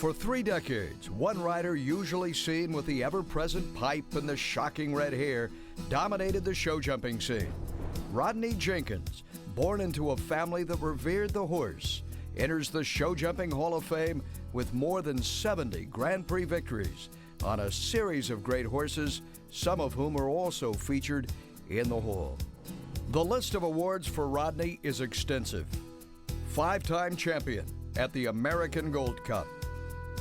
For 3 decades, one rider usually seen with the ever-present pipe and the shocking red hair dominated the show jumping scene. Rodney Jenkins, born into a family that revered the horse, enters the show jumping Hall of Fame with more than 70 Grand Prix victories on a series of great horses, some of whom are also featured in the Hall. The list of awards for Rodney is extensive. 5-time champion at the American Gold Cup,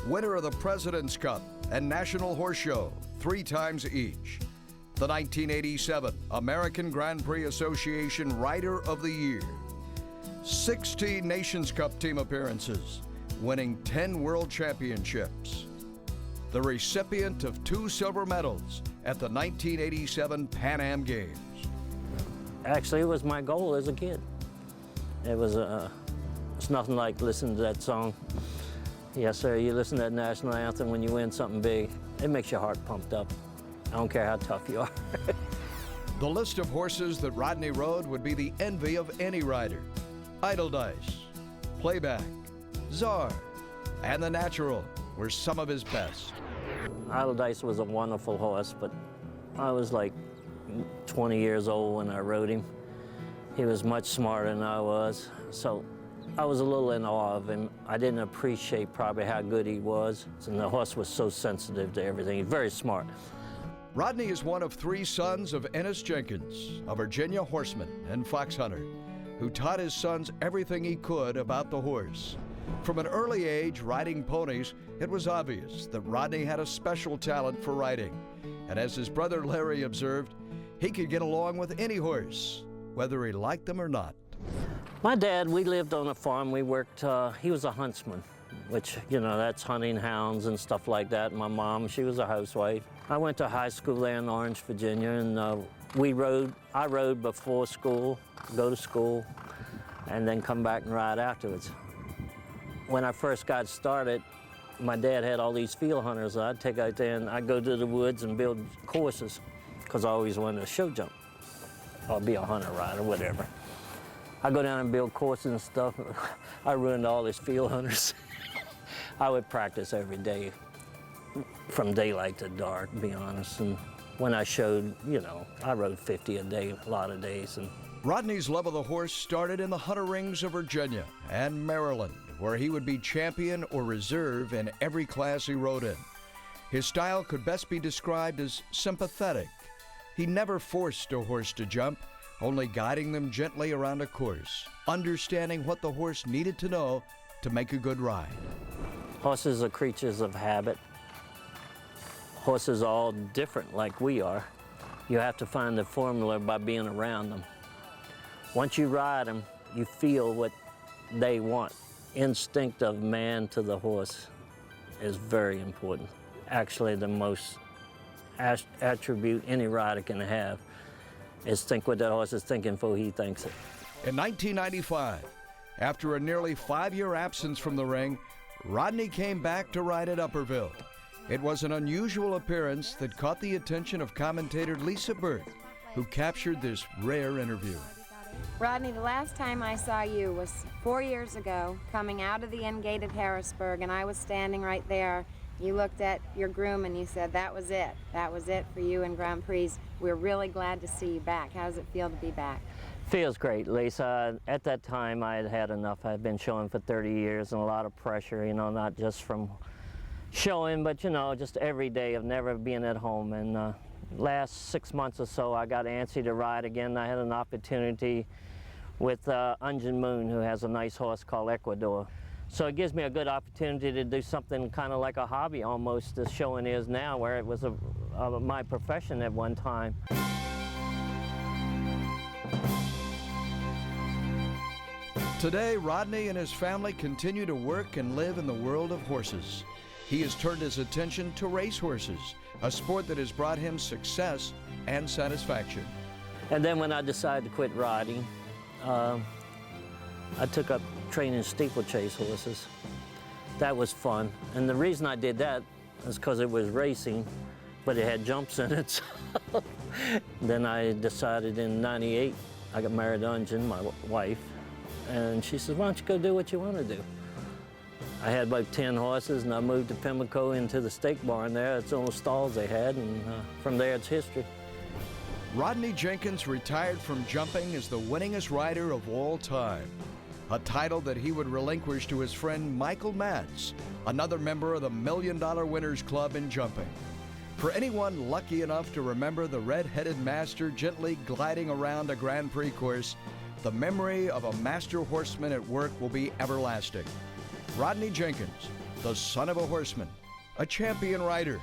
winner of the President's Cup and National Horse Show 3 times each, the 1987 American Grand Prix Association Rider of the Year, 16 Nations Cup team appearances, winning 10 world championships, the recipient of 2 silver medals at the 1987 Pan Am Games. Actually, it was my goal as a kid. It was it's nothing like listening to that song. Yes, sir, you listen to that national anthem when you win something big, it makes your heart pumped up. I don't care how tough you are. The list of horses that Rodney rode would be the envy of any rider. Idle Dice, Playback, Czar, and The Natural were some of his best. Idle Dice was a wonderful horse, but I was like 20 years old when I rode him. He was much smarter than I was, so I was a little in awe of him. I didn't appreciate probably how good he was, and the horse was so sensitive to everything. He's very smart. Rodney is one of 3 sons of Ennis Jenkins, a Virginia horseman and fox hunter, who taught his sons everything he could about the horse. From an early age riding ponies, it was obvious that Rodney had a special talent for riding. And as his brother Larry observed, he could get along with any horse, whether he liked them or not. My dad, we lived on a farm. We worked, he was a huntsman, which, you know, that's hunting hounds and stuff like that. My mom, she was a housewife. I went to high school there in Orange, Virginia, and I rode before school, go to school, and then come back and ride afterwards. When I first got started, my dad had all these field hunters. I'd take out there and I'd go to the woods and build courses, because I always wanted to show jump or be a hunter rider, whatever. I go down and build courses and stuff. I ruined all these field hunters. I would practice every day from daylight to dark, to be honest. And when I showed, you know, I rode 50 a day, a lot of days. And Rodney's love of the horse started in the hunter rings of Virginia and Maryland, where he would be champion or reserve in every class he rode in. His style could best be described as sympathetic. He never forced a horse to jump, only guiding them gently around a course, understanding what the horse needed to know to make a good ride. Horses are creatures of habit. Horses are all different like we are. You have to find the formula by being around them. Once you ride them, you feel what they want. Instinct of man to the horse is very important. Actually, the most attribute any rider can have is think what that horse is thinking before he thinks it. In 1995, after a nearly 5-year absence from the ring, Rodney came back to ride at Upperville. It was an unusual appearance that caught the attention of commentator Lisa Bird, who captured this rare interview. Rodney, the last time I saw you was 4 years ago, coming out of the end gate at Harrisburg, and I was standing right there. You looked at your groom and you said, that was it. That was it for you in Grand Prix. We're really glad to see you back. How does it feel to be back? Feels great, Lisa. At that time, I had had enough. I'd been showing for 30 years and a lot of pressure, you know, not just from showing, but, you know, just every day of never being at home. And last 6 months or so, I got antsy to ride again. I had an opportunity with Ungen Moon, who has a nice horse called Ecuador. So it gives me a good opportunity to do something kind of like a hobby almost, as showing is now, where it was my profession at one time. Today, Rodney and his family continue to work and live in the world of horses. He has turned his attention to racehorses, a sport that has brought him success and satisfaction. And then when I decided to quit riding, I took up training steeplechase horses. That was fun. And the reason I did that is because it was racing, but it had jumps in it. Then I decided in '98, I got married to Ungen, my wife, and she said, why don't you go do what you want to do? I had about 10 horses, and I moved to Pimlico into the stake barn there. It's the only stalls they had, and from there it's history. Rodney Jenkins retired from jumping as the winningest rider of all time, a title that he would relinquish to his friend Michael Matz, another member of the $1 Million Winners Club in jumping. For anyone lucky enough to remember the red-headed master gently gliding around a Grand Prix course, the memory of a master horseman at work will be everlasting. Rodney Jenkins, the son of a horseman, a champion rider,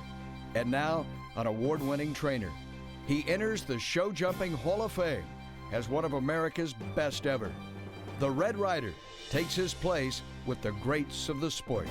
and now an award-winning trainer. He enters the Show Jumping Hall of Fame as one of America's best ever. The Red Rider takes his place with the greats of the sport.